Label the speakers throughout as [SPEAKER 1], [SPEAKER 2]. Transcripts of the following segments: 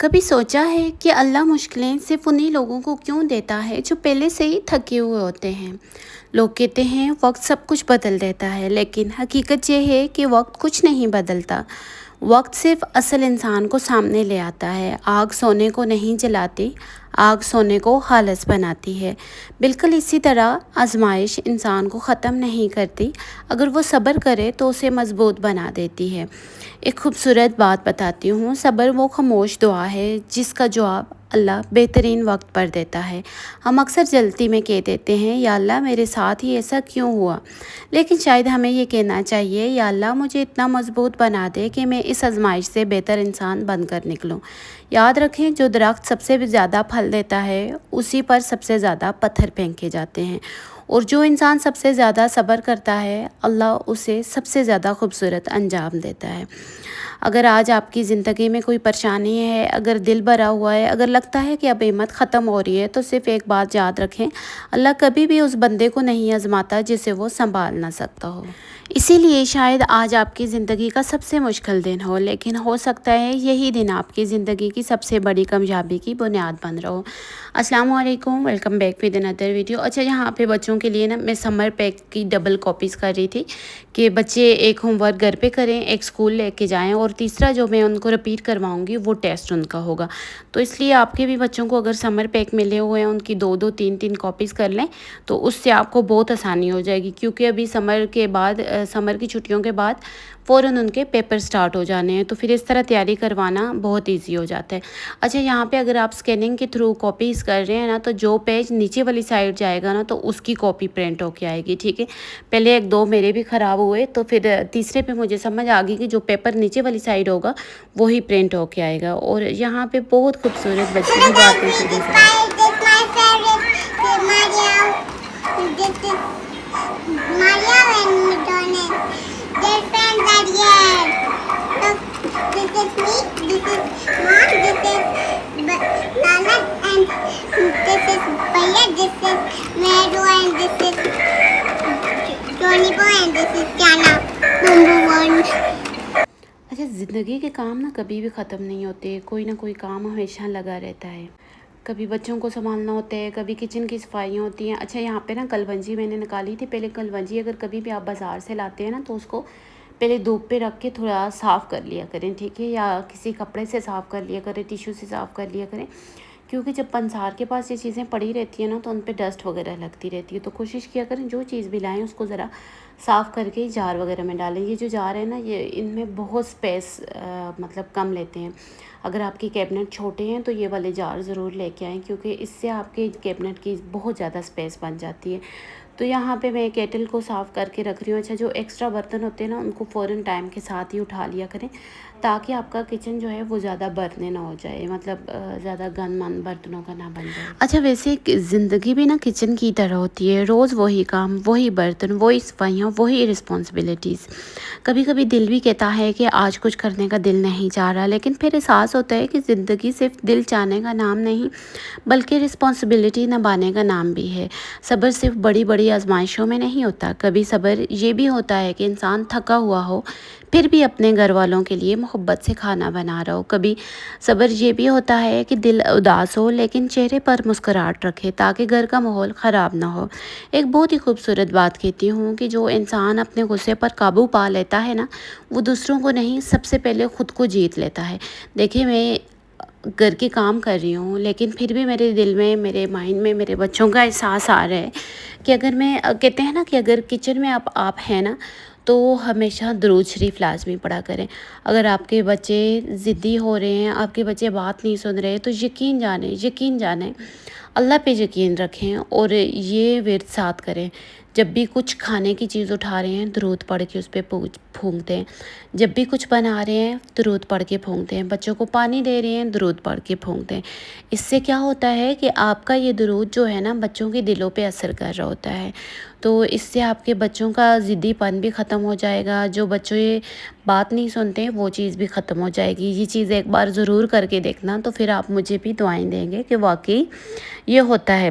[SPEAKER 1] کبھی سوچا ہے کہ اللہ مشکلیں صرف انہی لوگوں کو کیوں دیتا ہے جو پہلے سے ہی تھکے ہوئے ہوتے ہیں؟ لوگ کہتے ہیں وقت سب کچھ بدل دیتا ہے، لیکن حقیقت یہ ہے کہ وقت کچھ نہیں بدلتا۔ وقت صرف اصل انسان کو سامنے لے آتا ہے۔ آگ سونے کو نہیں جلاتی، آگ سونے کو خالص بناتی ہے۔ بالکل اسی طرح آزمائش انسان کو ختم نہیں کرتی، اگر وہ صبر کرے تو اسے مضبوط بنا دیتی ہے۔ ایک خوبصورت بات بتاتی ہوں، صبر وہ خاموش دعا ہے جس کا جواب اللہ بہترین وقت پر دیتا ہے۔ ہم اکثر جلدی میں کہہ دیتے ہیں یا اللہ میرے ساتھ ہی ایسا کیوں ہوا، لیکن شاید ہمیں یہ کہنا چاہیے یا اللہ مجھے اتنا مضبوط بنا دے کہ میں اس آزمائش سے بہتر انسان بن کر نکلوں۔ یاد رکھیں، جو درخت سب سے زیادہ پھل دیتا ہے اسی پر سب سے زیادہ پتھر پھینکے جاتے ہیں، اور جو انسان سب سے زیادہ صبر کرتا ہے اللہ اسے سب سے زیادہ خوبصورت انجام دیتا ہے۔ اگر آج آپ کی زندگی میں کوئی پریشانی ہے، اگر دل بھرا ہوا ہے، اگر لگتا ہے کہ اب ہمت ختم ہو رہی ہے، تو صرف ایک بات یاد رکھیں، اللہ کبھی بھی اس بندے کو نہیں آزماتا جسے وہ سنبھال نہ سکتا ہو۔ اسی لیے شاید آج آپ کی زندگی کا سب سے مشکل دن ہو، لیکن ہو سکتا ہے یہی دن آپ کی زندگی کی سب سے بڑی کامیابی کی بنیاد بن رہا ہو۔ السلام علیکم، welcome back with another video. اچھا، یہاں پہ بچوں کے لیے میں سمر پیک کی ڈبل کاپیز کر رہی تھی کہ بچے ایک ہوم ورک گھر پہ کریں، ایک اسکول لے کے جائیں، اور تیسرا جو میں ان کو رپیٹ کرواؤں گی وہ ٹیسٹ ان کا ہوگا۔ تو اس لیے آپ کے بھی بچوں کو اگر سمر پیک ملے ہوئے ہیں ان کی 2 3 کاپیز کر لیں تو اس سے آپ کو بہت آسانی ہو جائے گی، کیونکہ ابھی سمر کی چھٹیوں کے بعد فوراً ان کے پیپر سٹارٹ ہو جانے ہیں، تو پھر اس طرح تیاری کروانا بہت ایزی ہو جاتا ہے۔ اچھا، یہاں پہ اگر آپ سکیننگ کے تھرو کاپیز کر رہے ہیں نا، تو جو پیج نیچے والی سائڈ جائے گا نا تو اس کی کاپی پرنٹ ہو کے آئے گی، ٹھیک ہے؟ پہلے 1 2 میرے بھی خراب ہوئے، تو پھر تیسرے پہ مجھے سمجھ آ گئی کہ جو پیپر نیچے والی سائڈ ہوگا وہی پرنٹ ہو کے آئے گا۔ اور یہاں پہ بہت خوبصورت بچی کی باتیں سنیں ذرا۔ اچھا، زندگی کے کام نا کبھی بھی ختم نہیں ہوتے، کوئی نہ کوئی کام ہمیشہ لگا رہتا ہے۔ کبھی بچوں کو سنبھالنا ہوتا ہے، کبھی کچن کی صفائیاں ہوتی ہیں۔ اچھا، یہاں پہ نا کلونجی میں نے نکالی تھی۔ پہلے کلونجی اگر کبھی بھی آپ بازار سے لاتے ہیں نا تو اس کو پہلے دھوپ پہ رکھ کے تھوڑا صاف کر لیا کریں، ٹھیک ہے؟ یا کسی کپڑے سے صاف کر لیا کریں، ٹیشو سے صاف کر لیا کریں، کیونکہ جب پنسار کے پاس یہ چیزیں پڑی رہتی ہیں نا تو ان پہ ڈسٹ وغیرہ لگتی رہتی ہے۔ تو کوشش کیا کریں جو چیز بھی لائیں اس کو ذرا صاف کر کے جار وغیرہ میں ڈالیں۔ یہ جو جار ہے نا، یہ ان میں بہت سپیس مطلب کم لیتے ہیں۔ اگر آپ کی کیبنٹ چھوٹے ہیں تو یہ والے جار ضرور لے کے آئیں، کیونکہ اس سے آپ کے کیبنٹ کی بہت زیادہ سپیس بن جاتی ہے۔ تو یہاں پہ میں کیٹل کو صاف کر کے رکھ رہی ہوں۔ اچھا، جو ایکسٹرا برتن ہوتے ہیں نا ان کو فوراً ٹائم کے ساتھ ہی اٹھا لیا کریں، تاکہ آپ کا کچن جو ہے وہ زیادہ برتنے نہ ہو جائے، مطلب زیادہ گند من برتنوں کا نہ بن جائے۔ اچھا، ویسے زندگی بھی نا کچن کی طرح ہوتی ہے، روز وہی کام، وہی برتن، وہی صفائیاں، وہی رسپانسبلٹیز۔ کبھی کبھی دل بھی کہتا ہے کہ آج کچھ کرنے کا دل نہیں چاہ رہا، لیکن پھر احساس ہوتا ہے کہ زندگی صرف دل چاہنے کا نام نہیں بلکہ رسپانسبلٹی نبھانے کا نام بھی ہے۔ صبر صرف بڑی بڑی آزمائشوں میں نہیں ہوتا، کبھی صبر یہ بھی ہوتا ہے کہ انسان تھکا ہوا ہو پھر بھی اپنے گھر والوں کے لیے محبت سے کھانا بنا رہا ہو۔ کبھی صبر یہ بھی ہوتا ہے کہ دل اداس ہو لیکن چہرے پر مسکراہٹ رکھے تاکہ گھر کا ماحول خراب نہ ہو۔ ایک بہت ہی خوبصورت بات کہتی ہوں کہ جو انسان اپنے غصے پر قابو پا لیتا ہے نا، وہ دوسروں کو نہیں، سب سے پہلے خود کو جیت لیتا ہے۔ دیکھیں، میں گھر کے کام کر رہی ہوں لیکن پھر بھی میرے دل میں، میرے مائنڈ میں میرے بچوں کا احساس آ رہا ہے کہ اگر میں، کہتے ہیں نا کہ اگر کچن میں آپ ہیں نا تو ہمیشہ درود شریف لازمی پڑھا کریں۔ اگر آپ کے بچے ضدی ہو رہے ہیں، آپ کے بچے بات نہیں سن رہے، تو یقین جانیں اللہ پہ یقین رکھیں اور یہ ورد ساتھ کریں۔ جب بھی کچھ کھانے کی چیز اٹھا رہے ہیں درود پڑھ کے اس پہ پھونک دیں، جب بھی کچھ بنا رہے ہیں درود پڑھ کے پھونک دیں، بچوں کو پانی دے رہے ہیں درود پڑھ کے پھونک دیں۔ اس سے کیا ہوتا ہے کہ آپ کا یہ درود جو ہے نا بچوں کے دلوں پہ اثر کر رہا ہوتا ہے، تو اس سے آپ کے بچوں کا ضدی پن بھی ختم ہو جائے گا۔ جو بچے بات نہیں سنتے وہ چیز بھی ختم ہو جائے گی۔ یہ چیز ایک بار ضرور کر کے دیکھنا، تو پھر آپ مجھے بھی دعائیں دیں گے کہ واقعی یہ ہوتا ہے۔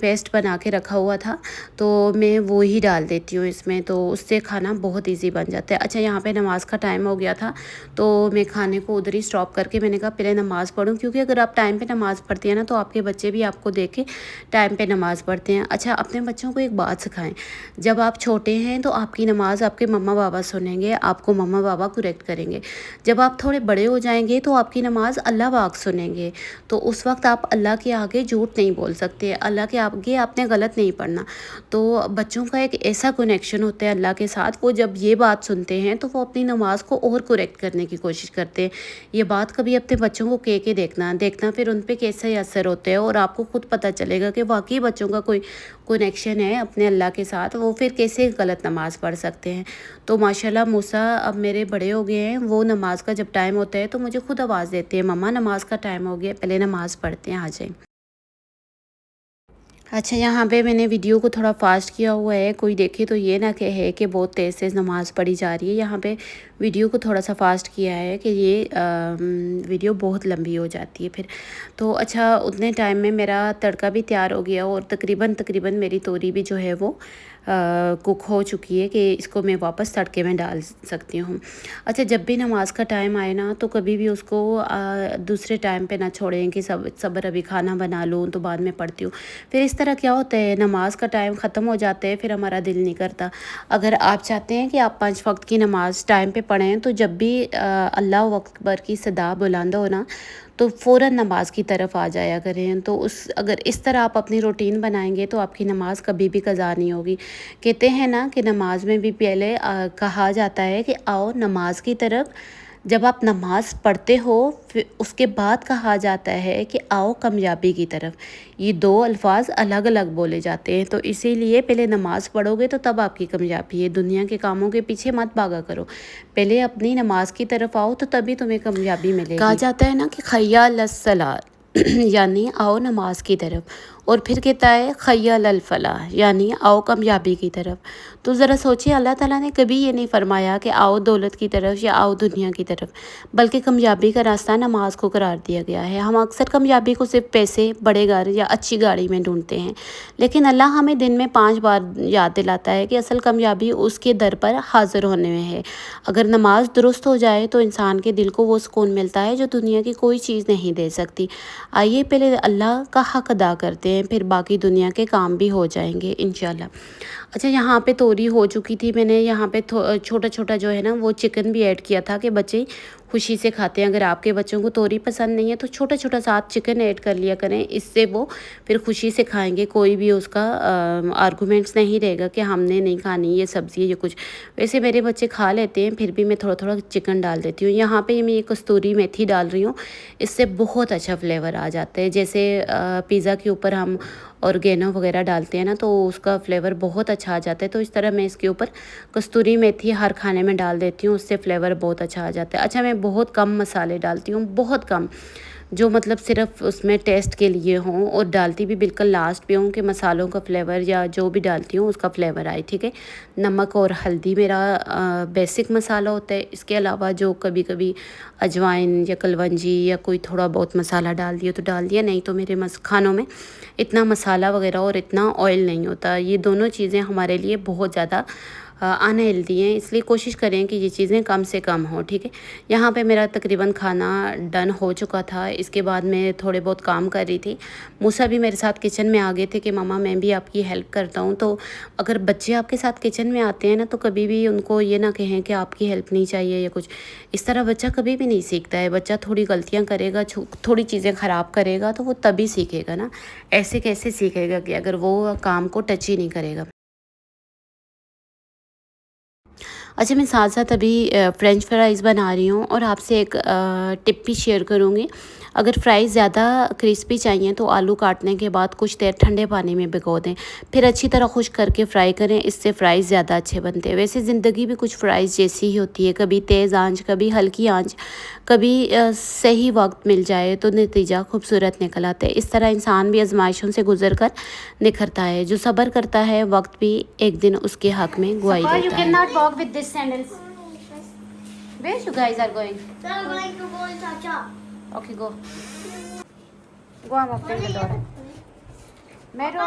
[SPEAKER 1] پیسٹ بنا کے رکھا ہوا تھا، تو میں وہی ڈال دیتی ہوں اس میں، تو اس سے کھانا بہت ایزی بن جاتا ہے۔ اچھا یہاں پہ نماز کا ٹائم ہو گیا تھا، تو میں کھانے کو ادھر ہی اسٹاپ کر کے میں نے کہا پہلے نماز پڑھوں، کیونکہ اگر آپ ٹائم پہ نماز پڑھتی ہیں نا تو آپ کے بچے بھی آپ کو دیکھ کے ٹائم پہ نماز پڑھتے ہیں۔ اچھا اپنے بچوں کو ایک بات سکھائیں، جب آپ چھوٹے ہیں تو آپ کی نماز آپ کے مما بابا سنیں گے، آپ کو مما بابا کریکٹ کریں گے۔ جب آپ تھوڑے بڑے ہو جائیں گے تو آپ کی نماز اللہ پاک سنیں گے، تو اس وقت آپ اللہ کے آگے جھوٹ نہیں بول سکتے، اللہ کے آگے آپ نے غلط نہیں پڑھنا۔ تو بچوں کا ایک ایسا کنیکشن ہوتا ہے اللہ کے ساتھ، وہ جب یہ بات سنتے ہیں تو وہ اپنی نماز کو اور کریکٹ کرنے کی کوشش کرتے ہیں۔ یہ بات کبھی اپنے بچوں کو کہہ کے دیکھنا پھر ان پہ کیسا اثر ہوتا ہے، اور آپ کو خود پتہ چلے گا کہ واقعی بچوں کا کوئی کنیکشن ہے اپنے اللہ کے ساتھ، وہ پھر کیسے غلط نماز پڑھ سکتے ہیں۔ تو ماشاءاللہ موسیٰ اب میرے بڑے ہو گئے ہیں، وہ نماز کا جب ٹائم ہوتا ہے تو مجھے خود آواز دیتے ہیں، مما نماز کا ٹائم ہو گیا، پہلے نماز پڑھتے ہیں، آ جائیں۔ اچھا یہاں پہ میں نے ویڈیو کو تھوڑا فاسٹ کیا ہوا ہے، کوئی دیکھے تو یہ نہ کہے کہ بہت تیز نماز پڑھی جا رہی ہے۔ یہاں پہ ویڈیو کو تھوڑا سا فاسٹ کیا ہے کہ یہ ویڈیو بہت لمبی ہو جاتی ہے پھر۔ تو اچھا اتنے ٹائم میں میرا تڑکا بھی تیار ہو گیا، اور تقریباً میری توری بھی جو ہے وہ کک ہو چکی ہے کہ اس کو میں واپس تڑکے میں ڈال سکتی ہوں۔ اچھا جب بھی نماز کا ٹائم آئے نا تو کبھی بھی اس کو دوسرے ٹائم پہ نہ چھوڑیں کہ صبر ابھی کھانا بنا لوں تو بعد میں پڑھتی ہوں۔ پھر اس طرح کیا ہوتا ہے، نماز کا ٹائم ختم ہو جاتا ہے، پھر ہمارا دل نہیں کرتا۔ اگر آپ چاہتے ہیں کہ آپ 5 وقت کی نماز ٹائم پہ پڑھیں تو جب بھی اللہ اکبر کی صدا بلند ہو نا تو فوراً نماز کی طرف آ جایا کریں۔ تو اگر اس طرح آپ اپنی روٹین بنائیں گے تو آپ کی نماز کبھی بھی قضا نہیں ہوگی۔ کہتے ہیں نا کہ نماز میں بھی پہلے کہا جاتا ہے کہ آؤ نماز کی طرف، جب آپ نماز پڑھتے ہو پھر اس کے بعد کہا جاتا ہے کہ آؤ کامیابی کی طرف۔ یہ 2 الفاظ الگ الگ بولے جاتے ہیں، تو اسی لیے پہلے نماز پڑھو گے تو تب آپ کی کامیابی ہے۔ دنیا کے کاموں کے پیچھے مت بھاگا کرو، پہلے اپنی نماز کی طرف آؤ تو تبھی تمہیں کامیابی ملے گی۔ کہا جاتا ہے نا کہ حی علی الصلاۃ یعنی آؤ نماز کی طرف، اور پھر کہتا ہے حی علی الفلاح یعنی آؤ کامیابی کی طرف۔ تو ذرا سوچیں، اللہ تعالیٰ نے کبھی یہ نہیں فرمایا کہ آؤ دولت کی طرف یا آؤ دنیا کی طرف، بلکہ کامیابی کا راستہ نماز کو قرار دیا گیا ہے۔ ہم اکثر کامیابی کو صرف پیسے، بڑے گھر یا اچھی گاڑی میں ڈھونڈتے ہیں، لیکن اللہ ہمیں دن میں 5 بار یاد دلاتا ہے کہ اصل کامیابی اس کے در پر حاضر ہونے میں ہے۔ اگر نماز درست ہو جائے تو انسان کے دل کو وہ سکون ملتا ہے جو دنیا کی کوئی چیز نہیں دے سکتی۔ آئیے پہلے اللہ کا حق ادا کرتے ہیں، پھر باقی دنیا کے کام بھی ہو جائیں گے انشاءاللہ۔ اچھا یہاں پہ توری ہو چکی تھی، میں نے یہاں پہ چھوٹا جو ہے نا وہ چکن بھی ایڈ کیا تھا کہ بچے خوشی سے کھاتے ہیں۔ اگر آپ کے بچوں کو توری پسند نہیں ہے تو چھوٹا ساتھ چکن ایڈ کر لیا کریں، اس سے وہ پھر خوشی سے کھائیں گے، کوئی بھی اس کا آرگومنٹس نہیں رہے گا کہ ہم نے نہیں کھانی یہ سبزی ہے یہ کچھ۔ ویسے میرے بچے کھا لیتے ہیں، پھر بھی میں تھوڑا چکن ڈال دیتی ہوں۔ یہاں پہ میں یہ کستوری میتھی ڈال رہی ہوں، اس سے بہت اچھا فلیور آ جاتا ہے۔ جیسے پیزا کے اوپر ہم اورگینو وغیرہ ڈالتے ہیں نا تو اس کا فلیور بہت اچھا آ جاتا ہے، تو اس طرح میں اس کے اوپر کستوری میتھی ہر کھانے میں ڈال دیتی ہوں، اس سے فلیور بہت اچھا آ جاتا ہے۔ اچھا میں بہت کم مسالے ڈالتی ہوں، بہت کم، جو مطلب صرف اس میں ٹیسٹ کے لیے ہوں، اور ڈالتی بھی بالکل لاسٹ پہ ہوں کہ مسالوں کا فلیور یا جو بھی ڈالتی ہوں اس کا فلیور آئے، ٹھیک ہے۔ نمک اور ہلدی میرا بیسک مسالہ ہوتا ہے، اس کے علاوہ جو کبھی کبھی اجوائن یا کلونجی یا کوئی تھوڑا بہت مسالہ ڈال دیا تو ڈال دیا، نہیں تو میرے کھانوں میں اتنا مسالہ وغیرہ اور اتنا آئل نہیں ہوتا۔ یہ دونوں چیزیں ہمارے لیے بہت زیادہ انہیلدی ہیں، اس لیے کوشش کریں کہ یہ چیزیں کم سے کم ہوں، ٹھیک ہے۔ یہاں پہ میرا تقریباً کھانا ڈن ہو چکا تھا، اس کے بعد میں تھوڑے بہت کام کر رہی تھی۔ موسیٰ بھی میرے ساتھ کچن میں آ گئے تھے کہ ماما میں بھی آپ کی ہیلپ کرتا ہوں۔ تو اگر بچے آپ کے ساتھ کچن میں آتے ہیں نا تو کبھی بھی ان کو یہ نہ کہیں کہ آپ کی ہیلپ نہیں چاہیے یا کچھ، اس طرح بچہ کبھی بھی نہیں سیکھتا ہے۔ بچہ تھوڑی غلطیاں کرے گا، تھوڑی چیزیں خراب کرے گا تو وہ تبھی سیکھے گا نا، ایسے کیسے سیکھے گا کہ اگر وہ کام کو ٹچ ہی نہیں کرے گا۔ اچھا میں ساتھ ابھی فرینچ فرائز بنا رہی ہوں، اور آپ سے ایک ٹپ بھی شیئر کروں گی۔ اگر فرائز زیادہ کرسپی چاہیے تو آلو کاٹنے کے بعد کچھ دیر ٹھنڈے پانی میں بھگو دیں، پھر اچھی طرح خشک کر کے فرائی کریں، اس سے فرائز زیادہ اچھے بنتے ہیں۔ ویسے زندگی بھی کچھ فرائز جیسی ہی ہوتی ہے، کبھی تیز آنچ، کبھی ہلکی آنچ، کبھی صحیح وقت مل جائے تو نتیجہ خوبصورت نکل آتا ہے۔ اس طرح انسان بھی آزمائشوں سے گزر کر نکھرتا ہے، جو صبر کرتا ہے وقت بھی ایک دن اس کے حق میں گواہی دیتا ہے۔ You cannot walk with these sandals. Where you guys are going?
[SPEAKER 2] We are going to go in Chacha.
[SPEAKER 1] Okay, go. Go, I'm opening the door. Mero.